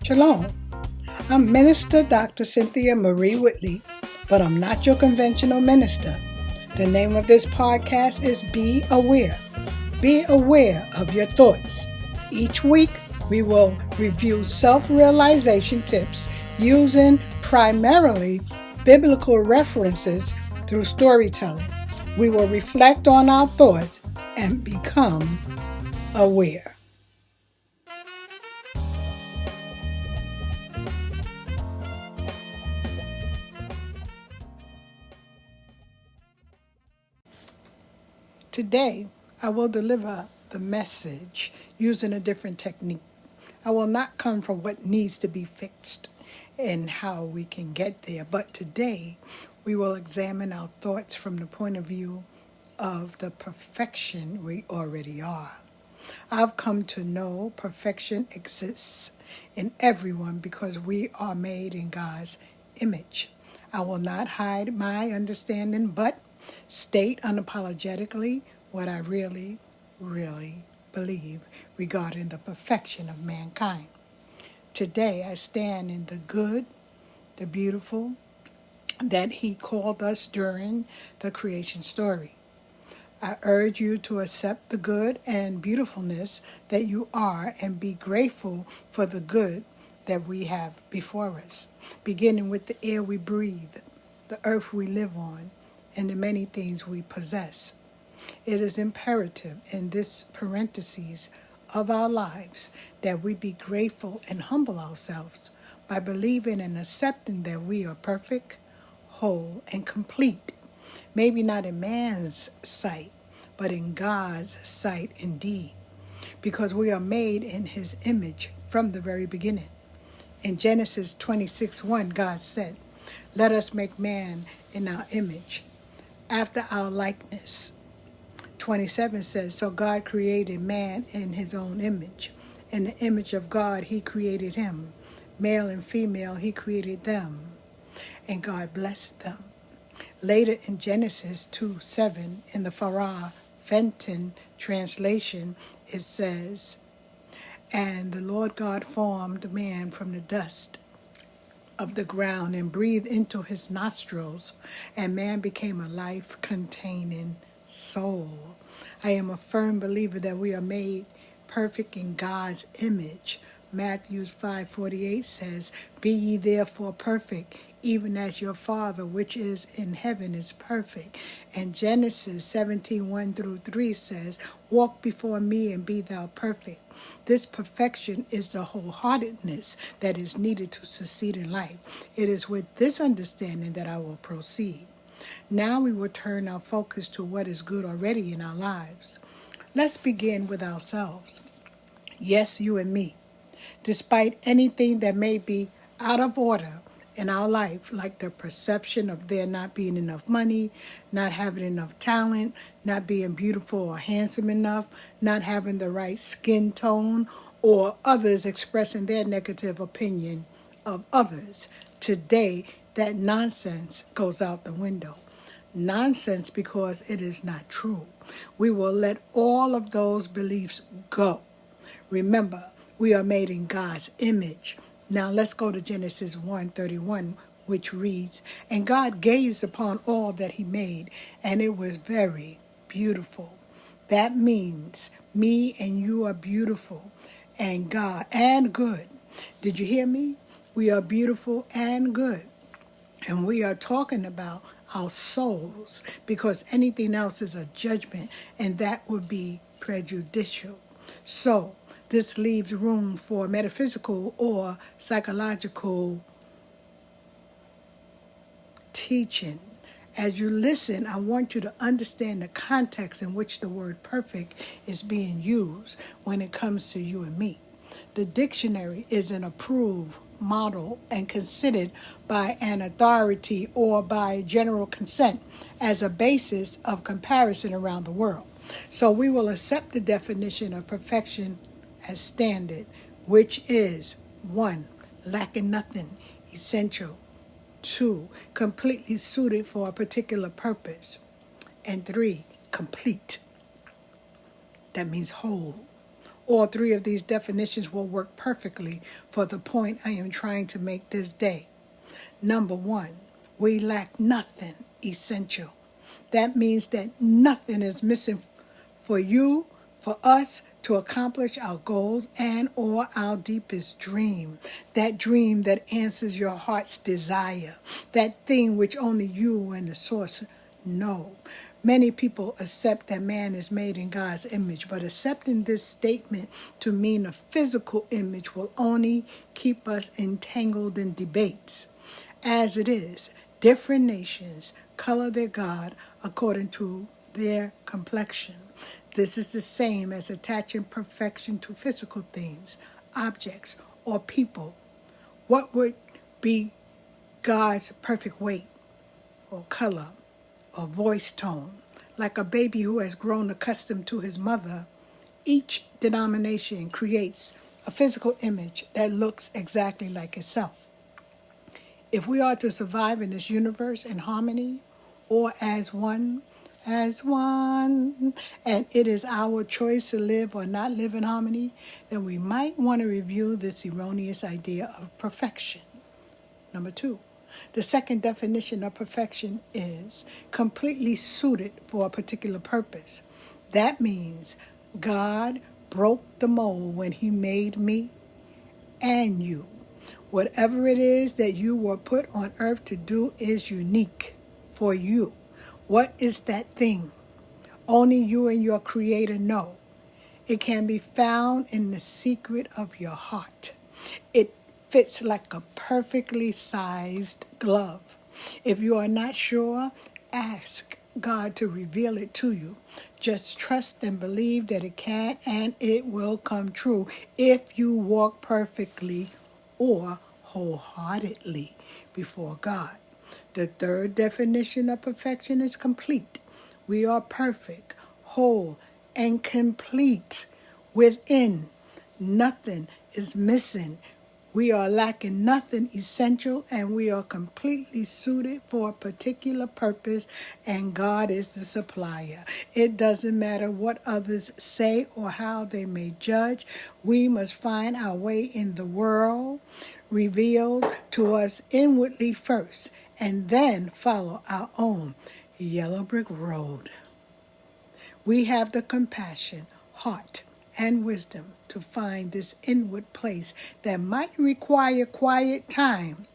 Shalom. I'm Minister Dr. Cynthia Marie Whitley, but I'm not your conventional minister. The name of this podcast is Be Aware. Be aware of your thoughts. Each week, we will review self-realization tips using primarily biblical references through storytelling. We will reflect on our thoughts and become aware. Today, I will deliver the message using a different technique. I will not come from what needs to be fixed and how we can get there, but today we will examine our thoughts from the point of view of the perfection we already are. I've come to know perfection exists in everyone because we are made in God's image. I will not hide my understanding, but state unapologetically what I really believe regarding the perfection of mankind. Today I stand in the good, the beautiful, that He called us during the creation story. I urge you to accept the good and beautifulness that you are and be grateful for the good that we have before us, beginning with the air we breathe, the earth we live on, and the many things we possess. It is imperative in this parenthesis of our lives that we be grateful and humble ourselves by believing and accepting that we are perfect, whole, and complete. Maybe not in man's sight, but in God's sight indeed, because we are made in His image from the very beginning. In Genesis 26:1, God said, "Let us make man in our image, after our likeness." 27 says, "So God created man in His own image. In the image of God He created him. Male and female He created them. And God blessed them." Later in Genesis 2:7, in the Farah Fenton translation, it says, "And the Lord God formed man from the dust of the ground and breathed into his nostrils, and man became a life-containing soul." I am a firm believer that we are made perfect in God's image. Matthew 5:48 says, "Be ye therefore perfect, even as your Father which is in heaven is perfect." And Genesis 17:1-3 says, "Walk before me and be thou perfect." This perfection is the wholeheartedness that is needed to succeed in life. It is with this understanding that I will proceed. Now we will turn our focus to what is good already in our lives. Let's begin with ourselves. Yes, you and me. Despite anything that may be out of order in our life, like the perception of there not being enough money, not having enough talent, not being beautiful or handsome enough, not having the right skin tone, or others expressing their negative opinion of others. Today, that nonsense goes out the window. Nonsense because it is not true. We will let all of those beliefs go. Remember, we are made in God's image. Now let's go to Genesis 1:31, which reads, "And God gazed upon all that He made, and it was very beautiful." That means me and you are beautiful, and God and good. Did you hear me? We are beautiful and good. And we are talking about our souls, because anything else is a judgment, and that would be prejudicial. So this leaves room for metaphysical or psychological teaching. As you listen, I want you to understand the context in which the word perfect is being used when it comes to you and me. The dictionary is an approved model and considered by an authority or by general consent as a basis of comparison around the world. So we will accept the definition of perfection as standard, which is 1, lacking nothing essential; 2, completely suited for a particular purpose; and 3, complete. That means whole, All three of these definitions will work perfectly for the point I am trying to make this day. Number one, we lack nothing essential. That means that nothing is missing for you, for us to accomplish our goals and or our deepest dream. That dream that answers your heart's desire. That thing which only you and the source know. Many people accept that man is made in God's image, but accepting this statement to mean a physical image will only keep us entangled in debates. As it is, different nations color their God according to their complexion. This is the same as attaching perfection to physical things, objects, or people. What would be God's perfect weight or color or voice tone? Like a baby who has grown accustomed to his mother, each denomination creates a physical image that looks exactly like itself. If we are to survive in this universe in harmony or as one, and it is our choice to live or not live in harmony, then we might want to review this erroneous idea of perfection. Number two, the second definition of perfection is completely suited for a particular purpose. That means God broke the mold when he made me and you. Whatever it is that you were put on earth to do is unique for you. What is that thing? Only you and your Creator know. It can be found in the secret of your heart. It fits like a perfectly sized glove. If you are not sure, ask God to reveal it to you. Just trust and believe that it can and it will come true if you walk perfectly or wholeheartedly before God. The third definition of perfection is complete. We are perfect, whole, and complete within. Nothing is missing. We are lacking nothing essential, and we are completely suited for a particular purpose, and God is the supplier. It doesn't matter what others say or how they may judge. We must find our way in the world, revealed to us inwardly first, and then follow our own yellow brick road. We have the compassion, heart, and wisdom to find this inward place that might require quiet time,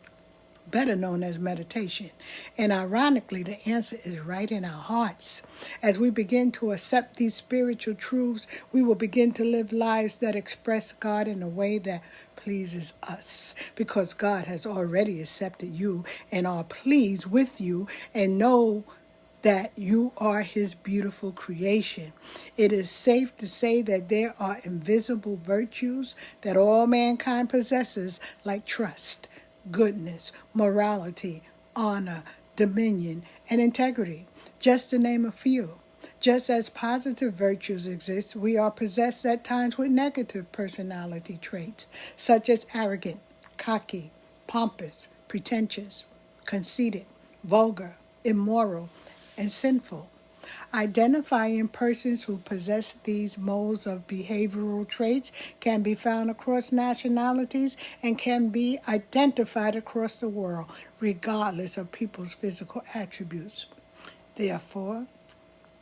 better known as meditation. And ironically, the answer is right in our hearts. As we begin to accept these spiritual truths, we will begin to live lives that express God in a way that pleases us, because God has already accepted you and are pleased with you and know that you are his beautiful creation. It is safe to say that there are invisible virtues that all mankind possesses, like trust, goodness, morality, honor, dominion, and integrity, just to name a few. Just as positive virtues exist, we are possessed at times with negative personality traits, such as arrogant, cocky, pompous, pretentious, conceited, vulgar, immoral, and sinful. Identifying persons who possess these modes of behavioral traits can be found across nationalities and can be identified across the world, regardless of people's physical attributes. Therefore,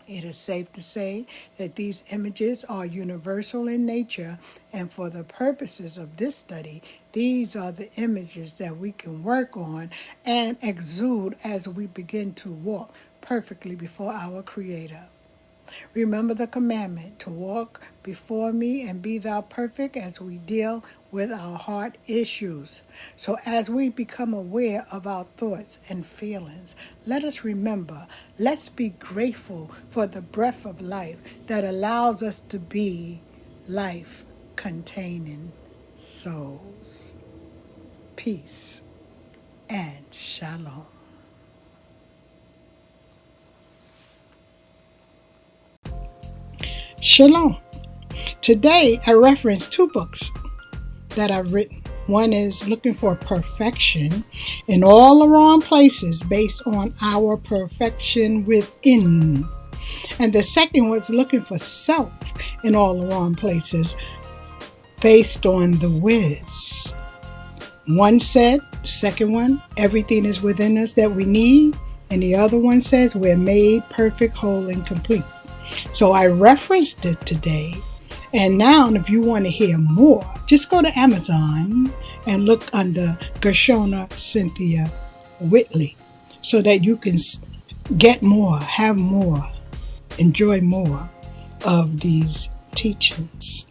it is safe to say that these images are universal in nature, and for the purposes of this study, these are the images that we can work on and exude as we begin to walk perfectly before our Creator. Remember the commandment to walk before me and be thou perfect as we deal with our heart issues. So as we become aware of our thoughts and feelings, let us remember, let's be grateful for the breath of life that allows us to be life-containing souls. Peace and shalom. Shalom. Today I reference two books that I've written. One is Looking for Perfection in All the Wrong Places, based on our perfection within. And the second was Looking for Self in All the Wrong Places, based on the Wiz. One said, second one, everything is within us that we need. And the other one says, we're made perfect, whole, and complete. So I referenced it today. And now, if you want to hear more, just go to Amazon and look under Gershona Cynthia Whitley so that you can get more, have more, enjoy more of these teachings.